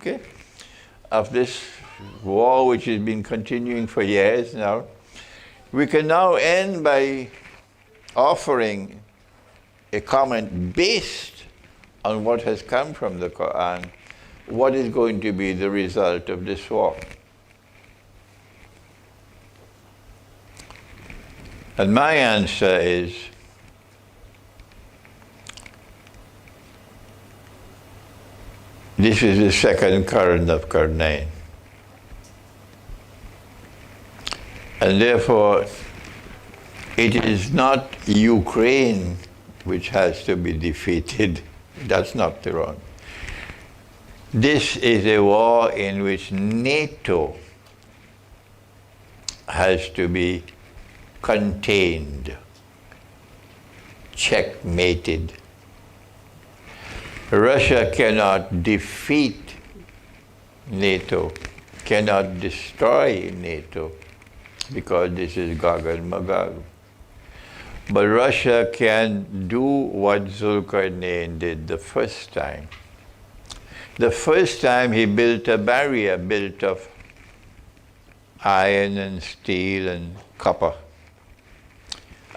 okay, of this war which has been continuing for years now, we can now end by offering a comment based on what has come from the Quran. What is going to be the result of this war? And my answer is, this is the second current of Qarnayn. And therefore, it is not Ukraine which has to be defeated. That's not the wrong. This is a war in which NATO has to be contained, checkmated. Russia cannot defeat NATO, cannot destroy NATO, because this is Gog and Magog. But Russia can do what Zulkarnain did the first time. The first time he built a barrier built of iron and steel and copper.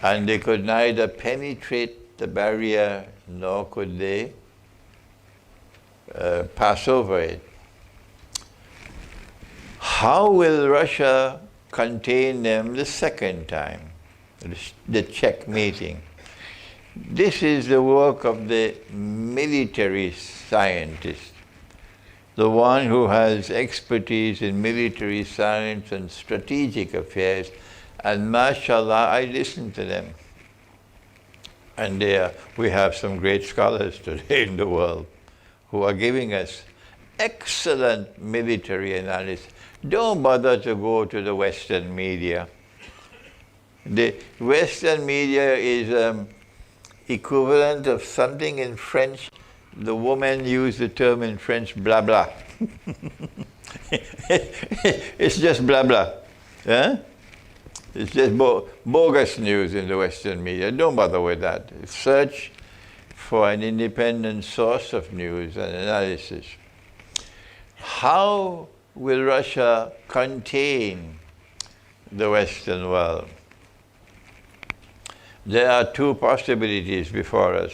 And they could neither penetrate the barrier nor could they pass over it. How will Russia contain them the second time? The checkmating. This is the work of the military scientist, the one who has expertise in military science and strategic affairs. And mashallah, I listen to them. And we have some great scholars today in the world who are giving us excellent military analysis. Don't bother to go to the Western media. The Western media is equivalent of something in French. The woman used the term in French, blah blah. It's just blah blah. Huh? It's just bogus news in the Western media. Don't bother with that. Search for an independent source of news and analysis. How will Russia contain the Western world? There are two possibilities before us.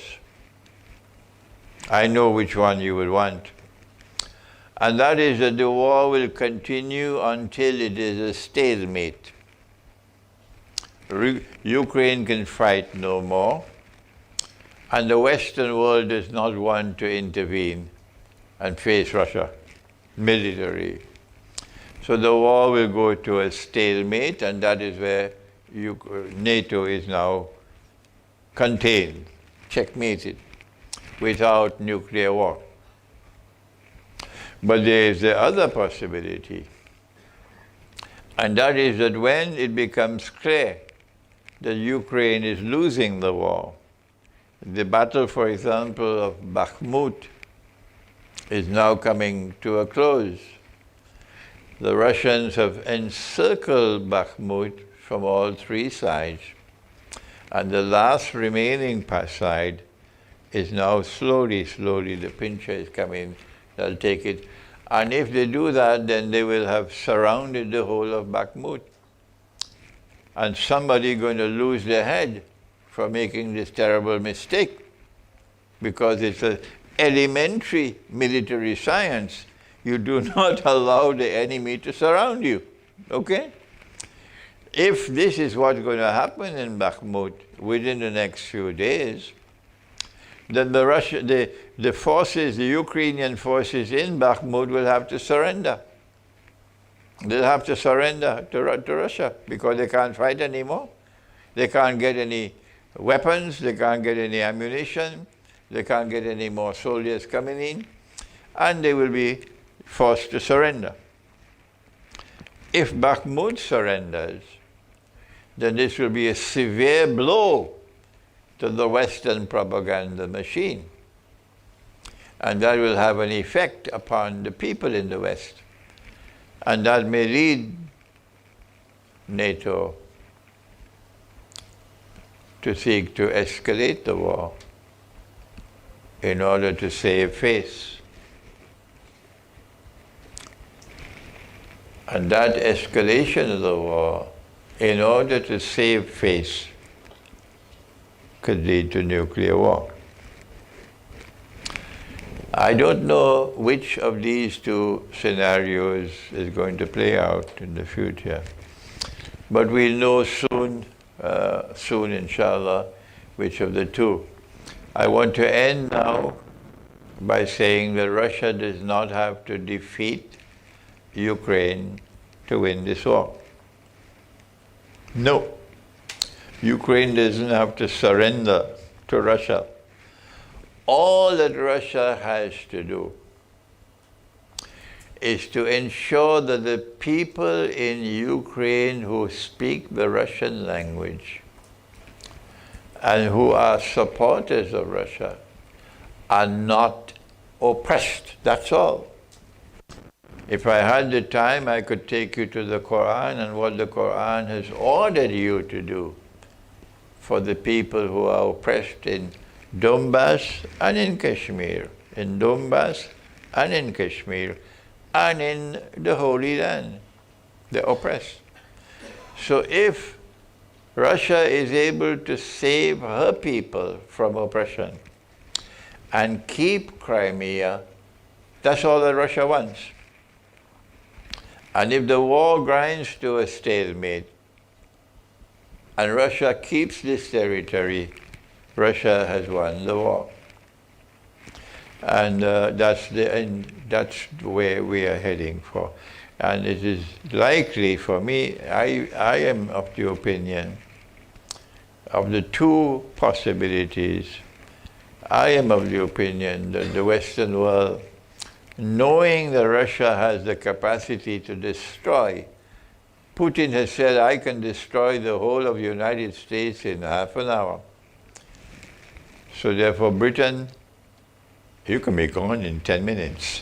I know which one you would want. And that is that the war will continue until it is a stalemate. Ukraine can fight no more, and the Western world does not want to intervene and face Russia militarily. So the war will go to a stalemate, and that is where NATO is now contained, checkmated, without nuclear war. But there is the other possibility, and that is that when it becomes clear that Ukraine is losing the war, the battle, for example, of Bakhmut is now coming to a close. The Russians have encircled Bakhmut from all three sides, and the last remaining side is now slowly, the pincher is coming, they'll take it. And if they do that, then they will have surrounded the whole of Bakhmut. And somebody going to lose their head for making this terrible mistake, because it's an elementary military science. You do not allow the enemy to surround you, okay? If this is what's going to happen in Bakhmut within the next few days, then the forces, the Ukrainian forces in Bakhmut will have to surrender. They'll have to surrender to Russia because they can't fight anymore. They can't get any weapons, they can't get any ammunition, they can't get any more soldiers coming in, and they will be forced to surrender. If Bakhmut surrenders, then this will be a severe blow to the Western propaganda machine. And that will have an effect upon the people in the West. And that may lead NATO to seek to escalate the war in order to save face. And that escalation of the war, in order to save face, could lead to nuclear war. I don't know which of these two scenarios is going to play out in the future, but we'll know soon inshallah, which of the two. I want to end now by saying that Russia does not have to defeat Ukraine to win this war. No. Ukraine doesn't have to surrender to Russia. All that Russia has to do is to ensure that the people in Ukraine who speak the Russian language and who are supporters of Russia are not oppressed. That's all. If I had the time, I could take you to the Quran and what the Quran has ordered you to do for the people who are oppressed in Donbass and in Kashmir, in Donbass and in Kashmir, and in the Holy Land, the oppressed. So if Russia is able to save her people from oppression and keep Crimea, that's all that Russia wants. And if the war grinds to a stalemate and Russia keeps this territory, Russia has won the war. And that's where we are heading for. And it is likely for me, I am of the opinion, of the two possibilities, I am of the opinion that the Western world, knowing that Russia has the capacity to destroy, Putin has said, I can destroy the whole of the United States in half an hour. So therefore Britain, you can be gone in 10 minutes.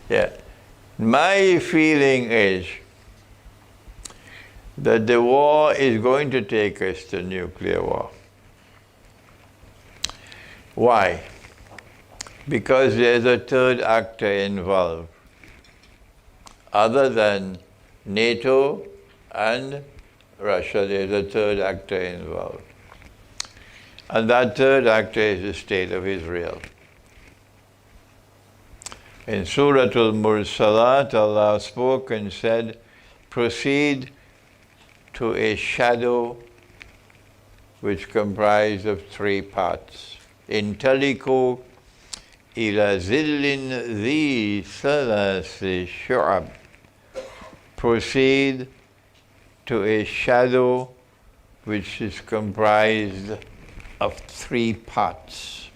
Yeah. My feeling is that the war is going to take us to nuclear war. Why? Because there's a third actor involved, other than NATO and Russia, there's a third actor involved. And that third actor is the state of Israel. In Surah Al-Mursalat, Allah spoke and said, proceed to a shadow which comprised of three parts. Intaliku ila zillin dhi thalathi shu'ab. Proceed to a shadow which is comprised of three parts.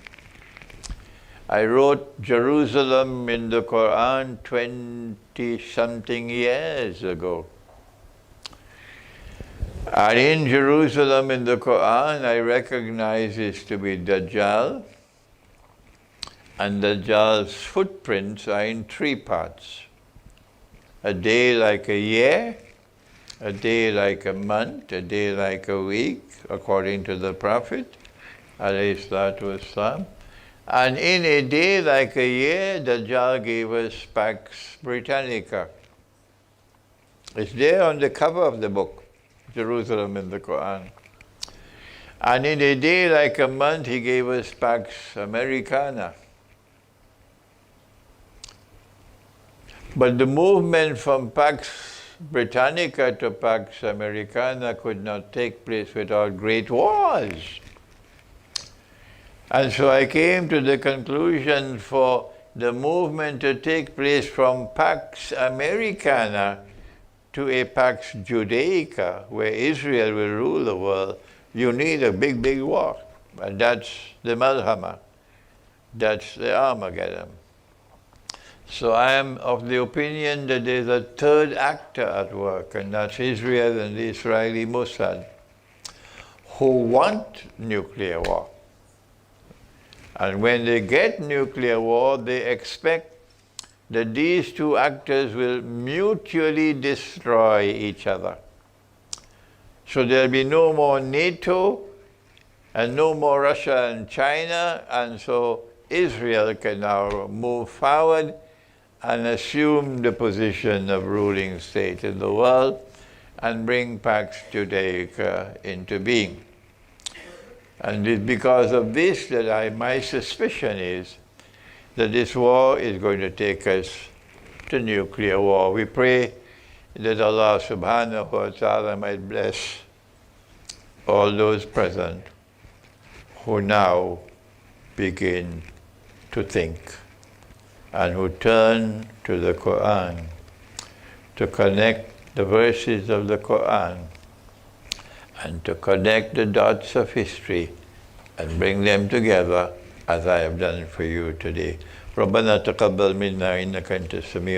I wrote Jerusalem in the Quran 20-something years ago. And in Jerusalem in the Quran, I recognize it to be Dajjal, and Dajjal's footprints are in three parts. A day like a year, a day like a month, a day like a week, according to the Prophet, alayhi salatu wassalam. And in a day like a year, Dajjal gave us Pax Britannica. It's there on the cover of the book, Jerusalem in the Quran. And in a day like a month, he gave us Pax Americana. But the movement from Pax Britannica to Pax Americana could not take place without great wars. And so I came to the conclusion for the movement to take place from Pax Americana to a Pax Judaica, where Israel will rule the world, you need a big, big war. And that's the Malhama. That's the Armageddon. So I am of the opinion that there's a third actor at work, and that's Israel and the Israeli Mossad, who want nuclear war. And when they get nuclear war, they expect that these two actors will mutually destroy each other. So there'll be no more NATO and no more Russia and China, and so Israel can now move forward and assume the position of ruling state in the world and bring Pax Judaica into being. And it's because of this that my suspicion is that this war is going to take us to nuclear war. We pray that Allah subhanahu wa ta'ala might bless all those present who now begin to think and who turn to the Quran to connect the verses of the Quran and to connect the dots of history and bring them together as I have done for you today. ربنا تقبل منا إنك أنت السميع